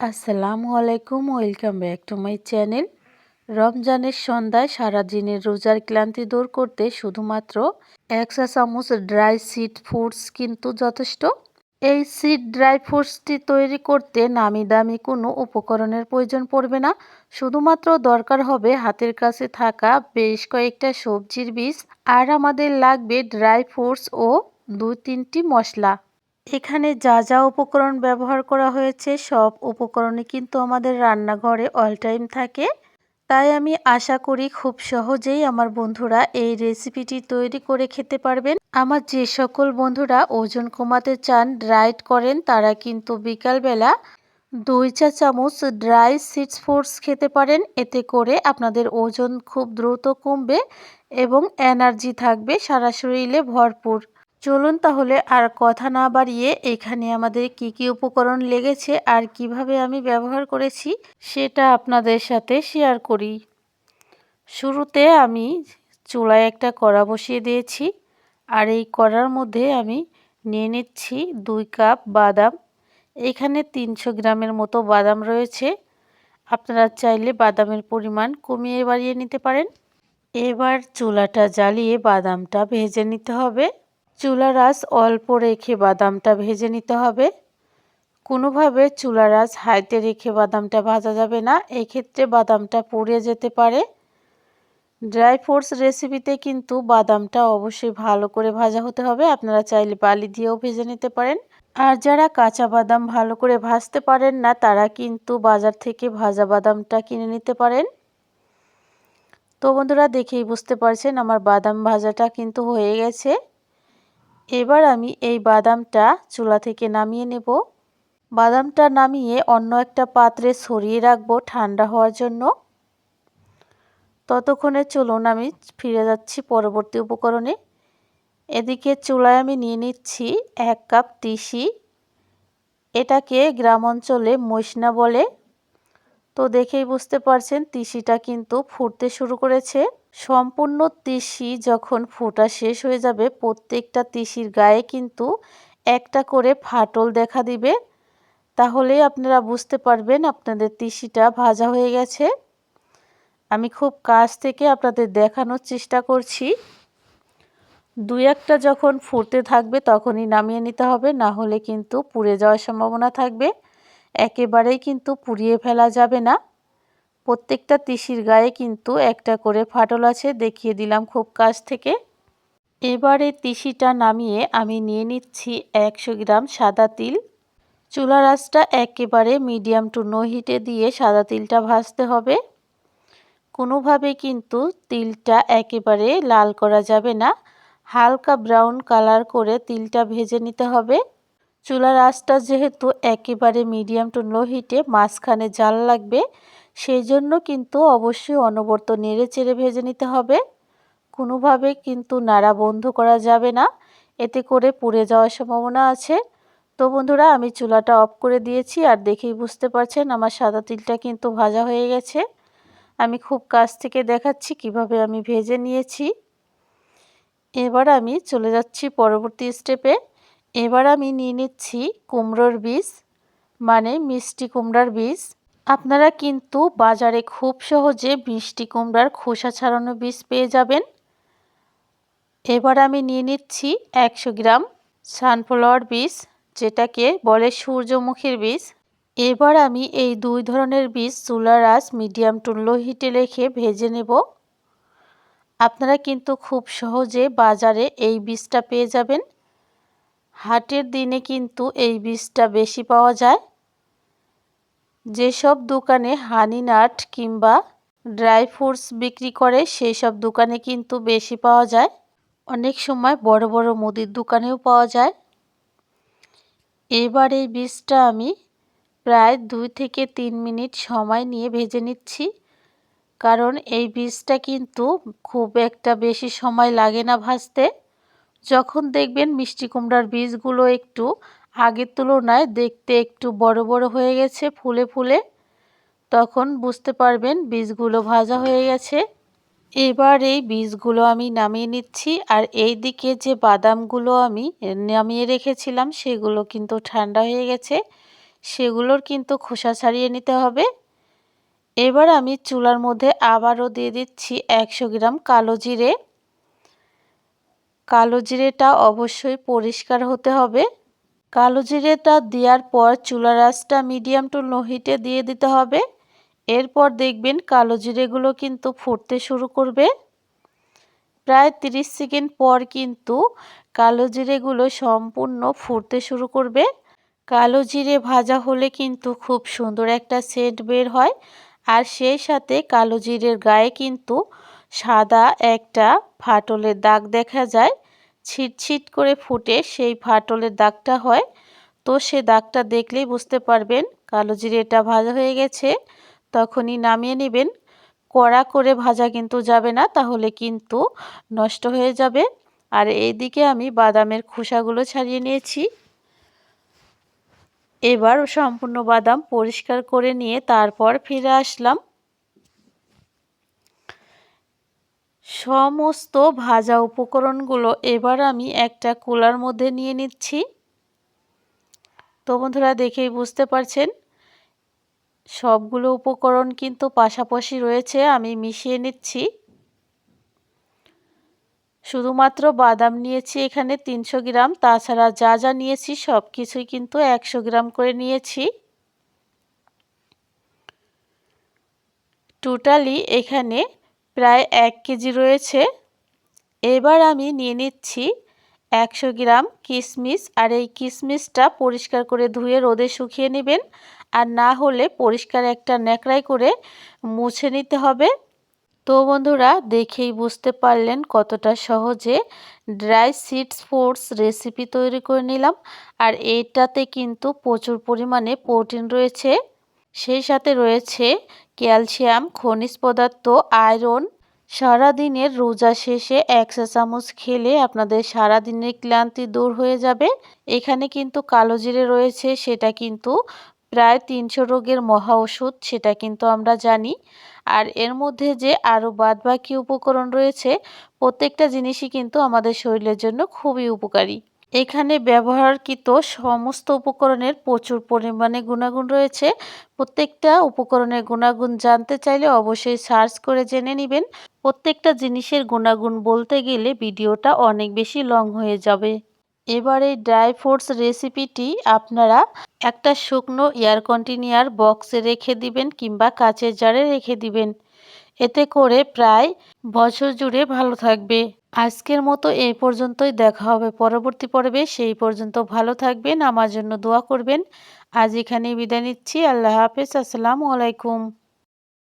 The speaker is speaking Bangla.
আসসালামু আলাইকুম, welcome back to my channel. রমজানের সন্ধ্যায় সারাদিনের রোজার ক্লান্তি দূর করতে শুধুমাত্র 1 চা চামচ ড্রাই সিড ফুডস কিন্তু যথেষ্ট। এই সিড ড্রাই ফ্রুটসটি তৈরি করতে নামি দামি কোনো উপকরণের প্রয়োজন পড়বে না। শুধুমাত্র দরকার হবে হাতের কাছে থাকা বেশ কয়েকটা সবজির বীজ, আর আমাদের লাগবে ড্রাই ফ্রুটস ও 2-3টি মশলা। এখানে যা যা উপকরণ ব্যবহার করা হয়েছে সব উপকরণই কিন্তু আমাদের রান্নাঘরে অল টাইম থাকে। তাই আমি আশা করি খুব সহজেই আমার বন্ধুরা এই রেসিপিটি তৈরি করে খেতে পারবেন। আমার যে সকল বন্ধুরা ওজন কমাতে চান, ডায়েট করেন, তারা কিন্তু বিকালবেলা 2 চা চামচ ড্রাই সিড ফ্রুটস খেতে পারেন। এতে করে আপনাদের ওজন খুব দ্রুত কমবে এবং এনার্জি থাকবে সারা শরীরে ভরপুর। চলুন তাহলে আর কথা না বাড়িয়ে এখানে আমাদের কি উপকরণ লেগেছে আর কিভাবে আমি ব্যবহার করেছি সেটা আপনাদের সাথে শেয়ার করি। শুরুতে আমি চুলায় একটা কড়া বসিয়ে দিয়েছি, আর এই কড়ার মধ্যে আমি নিয়ে নিচ্ছি 2 কাপ বাদাম। এখানে 300 গ্রামের মতো বাদাম রয়েছে। আপনারা চাইলে বাদামের পরিমাণ কমিয়ে বাড়িয়ে নিতে পারেন। এবার চুলাটা জ্বালিয়ে বাদামটা ভেজে নিতে হবে। চুলার আঁচ অল্প রেখে বাদামটা ভেজে নিতে হবে। কোনোভাবে চুলার আঁচ হাইতে রেখে বাদামটা ভাজা যাবে না, এক্ষেত্রে বাদামটা পুড়ে যেতে পারে। ড্রাই ফ্রুটস রেসিপিতে কিন্তু বাদামটা অবশ্যই ভালো করে ভাজা হতে হবে। আপনারা চাইলে বালি দিয়েও ভেজে নিতে পারেন। আর যারা কাঁচা বাদাম ভালো করে ভাজতে পারেন না, তারা কিন্তু বাজার থেকে ভাজা বাদামটা কিনে নিতে পারেন। তো বন্ধুরা, দেখেই বুঝতে পারছেন আমার বাদাম ভাজাটা কিন্তু হয়ে গেছে। এবার আমি এই বাদামটা চুলা থেকে নামিয়ে নেব। বাদামটা নামিয়ে অন্য একটা পাত্রে ছড়িয়ে রাখবো ঠান্ডা হওয়ার জন্য। ততক্ষণে চলুন আমি ফিরে যাচ্ছি পরবর্তী উপকরণে। এদিকে চুলায় আমি নিয়ে নিচ্ছি 1 কাপ তিসি। এটাকে গ্রাম অঞ্চলে মইসনা বলে। তো দেখেই বুঝতে পারছেন তিসিটা কিন্তু ফুটতে শুরু করেছে। সম্পূর্ণ তিসি যখন ফোটা শেষ হয়ে যাবে, প্রত্যেকটা তিসির গায়ে কিন্তু একটা করে ফাটল দেখা দিবে। তাহলেই আপনারা বুঝতে পারবেন আপনাদের তিসিটা ভাজা হয়ে গেছে। আমি খুব কাছ থেকে আপনাদের দেখানোর চেষ্টা করছি। 2-1টা যখন ফুটতে থাকবে তখনই নামিয়ে নিতে হবে, না হলে কিন্তু পুড়ে যাওয়ার সম্ভাবনা থাকবে। একেবারেই কিন্তু পুড়িয়ে ফেলা যাবে না। প্রত্যেকটা তিসির গায়ে কিন্তু একটা করে ফাটল আছে, দেখিয়ে দিলাম খুব কাছ থেকে। এবারে তিসিটা নামিয়ে আমি নিয়ে নিচ্ছি 100 গ্রাম সাদা তিল। চুলার আঁচটা একেবারে মিডিয়াম টু লো হিটে দিয়ে সাদা তিলটা ভাজতে হবে। কোনোভাবে কিন্তু তিলটা একেবারে লাল করা যাবে না, হালকা ব্রাউন কালার করে তিলটা ভেজে নিতে হবে। চুলার আঁচটা যেহেতু একেবারে মিডিয়াম টু লো হিটে, মাঝখানে জাল লাগবে, সেই জন্য কিন্তু অবশ্যই অনবরত নেড়ে চেড়ে ভেজে নিতে হবে। কোনোভাবে কিন্তু নাড়া বন্ধ করা যাবে না, এতে করে পুড়ে যাওয়ার সম্ভাবনা আছে। তো বন্ধুরা, আমি চুলাটা অফ করে দিয়েছি, আর দেখেই বুঝতে পারছেন আমার সাদা তিলটা কিন্তু ভাজা হয়ে গেছে। আমি খুব কাছ থেকে দেখাচ্ছি কিভাবে আমি ভেজে নিয়েছি। এবার আমি চলে যাচ্ছি পরবর্তী স্টেপে। এবার আমি নিয়ে নিচ্ছি কুমড়োর বীজ, মানে মিষ্টি কুমড়ার বীজ। আপনারা কিন্তু বাজারে খুব সহজে মিষ্টি কুমড়ার খোসা ছাড়ানো বীজ পেয়ে যাবেন। এবার আমি নিয়ে নিচ্ছি 100 গ্রাম সানফ্লাওয়ার বীজ, যেটাকে বলে সূর্যমুখীর বীজ। এবার আমি এই 2 ধরনের বীজ চুলার আঁচ মিডিয়াম টু লো হিটে রেখে ভেজে নেব। আপনারা কিন্তু খুব সহজে বাজারে এই বীজটা পেয়ে যাবেন। হাটের দিনে কিন্তু এই বীজটা বেশি পাওয়া যায়। যেসব দোকানে হানি নাট কিংবা ড্রাই ফ্রুটস বিক্রি করে সেই সব দোকানে কিন্তু বেশি পাওয়া যায়। অনেক সময় বড় বড় মুদির দোকানেও পাওয়া যায়। এবার এই বীজটা আমি প্রায় 2 থেকে 3 মিনিট সময় নিয়ে ভেজে নিচ্ছি, কারণ এই বীজটা কিন্তু খুব একটা বেশি সময় লাগে না ভাজতে। যখন দেখবেন মিষ্টি কুমড়ার বীজগুলো একটু আগের তুলনায় দেখতে একটু বড় বড় হয়ে গেছে, ফুলে ফুলে, তখন বুঝতে পারবেন বীজগুলো ভাজা হয়ে গেছে। এবার এই বীজগুলো আমি নামিয়ে নিচ্ছি, আর এই দিকে যে বাদামগুলো আমি নামিয়ে রেখেছিলাম সেগুলো কিন্তু ঠান্ডা হয়ে গেছে। সেগুলোর কিন্তু খোসা ছাড়িয়ে নিতে হবে। এবার আমি চুলার মধ্যে আবারও দিয়ে দিচ্ছি 100 গ্রাম কালো জিরে। কালো জিরেটা অবশ্যই পরিষ্কার হতে হবে। কালো জিরেটা দেওয়ার পর চুলার আঁচটা মিডিয়াম টু লো হিটে দিয়ে দিতে হবে। এরপর দেখবেন কালো জিরেগুলো কিন্তু ফুটতে শুরু করবে। প্রায় 30 সেকেন্ড পর কিন্তু কালো জিরেগুলো সম্পূর্ণ ফুটতে শুরু করবে। কালো জিরে ভাজা হলে কিন্তু খুব সুন্দর একটা সেন্ট বের হয়। আর সেই সাথে কালো জিরের গায়ে কিন্তু সাদা একটা ফাটলের দাগ দেখা যায়। ছিটছিট করে ফুটে সেই ফাটলের দাগটা হয়। তো সে দাগটা দেখলেই বুঝতে পারবেন কালো জিরেটা ভাজা হয়ে গেছে। তখনই নামিয়ে নেবেন। কড়া করে ভাজা কিন্তু যাবে না, তাহলে কিন্তু নষ্ট হয়ে যাবে। আর এইদিকে আমি বাদামের খোসাগুলো ছাড়িয়ে নিয়েছি। এবার সম্পূর্ণ বাদাম পরিষ্কার করে নিয়ে তারপর ফিরে আসলাম। সমস্ত ভাজা উপকরণগুলো এবার আমি একটা কুলার মধ্যে নিয়ে নিচ্ছি। তো বন্ধুরা দেখেই বুঝতে পারছেন সবগুলো উপকরণ কিন্তু পাশাপাশি রয়েছে, আমি মিশিয়ে নিচ্ছি। শুধুমাত্র বাদাম নিয়েছি এখানে 300 গ্রাম, তাছাড়া যা যা নিয়েছি সব কিছুই কিন্তু 100 গ্রাম করে নিয়েছি। টোটালি এখানে প্রায় 1 কেজি রয়েছে। এবার আমি নিয়ে নিচ্ছি 100 গ্রাম কিশমিশ। আর এই কিশমিশটা পরিষ্কার করে ধুয়ে রোদে শুকিয়ে নেবেন। আর না হলে পরিষ্কার একটা ন্যাকড়ায় করে মুছে নিতে হবে। তো বন্ধুরা দেখেই বুঝতে পারলেন কতটা সহজে ড্রাই সিডস ফুডস রেসিপি তৈরি করে নিলাম। আর এইটাতে কিন্তু প্রচুর পরিমাণে প্রোটিন রয়েছে, সেই সাথে রয়েছে ক্যালসিয়াম, খনিজ পদার্থ, আয়রন। সারাদিনের রোজা শেষে 1 চা চামচ খেলে আপনাদের সারাদিনের ক্লান্তি দূর হয়ে যাবে। এখানে কিন্তু কালো জিরে রয়েছে, সেটা কিন্তু প্রায় 300 রোগের মহা ওষুধ, সেটা কিন্তু আমরা জানি। আর এর মধ্যে যে আরও বাদবাকি উপকরণ রয়েছে প্রত্যেকটা জিনিসই কিন্তু আমাদের শরীরের জন্য খুবই উপকারী। এখানে ব্যবহারকৃত সমস্ত উপকরণের প্রচুর পরিমাণে গুণাগুণ রয়েছে। প্রত্যেকটা উপকরণের গুণাগুণ জানতে চাইলে অবশ্যই সার্চ করে জেনে নেবেন। প্রত্যেকটা জিনিসের গুণাগুণ বলতে গেলে ভিডিওটা অনেক বেশি লং হয়ে যাবে। এবার এই ড্রাই ফ্রুটস রেসিপিটি আপনারা একটা শুকনো এয়ার কন্টেইনার বক্সে রেখে দিবেন কিংবা কাচের জারে রেখে দিবেন। এতে করে প্রায় বছর জুড়ে ভালো থাকবে। আজকের মতো এই পর্যন্তই, দেখা হবে পরবর্তী পর্বে। সেই পর্যন্ত ভালো থাকবেন, আমার জন্য দোয়া করবেন। আজ এখানেই বিদায় নিচ্ছি। আল্লাহ হাফেজ। আসসালামু আলাইকুম।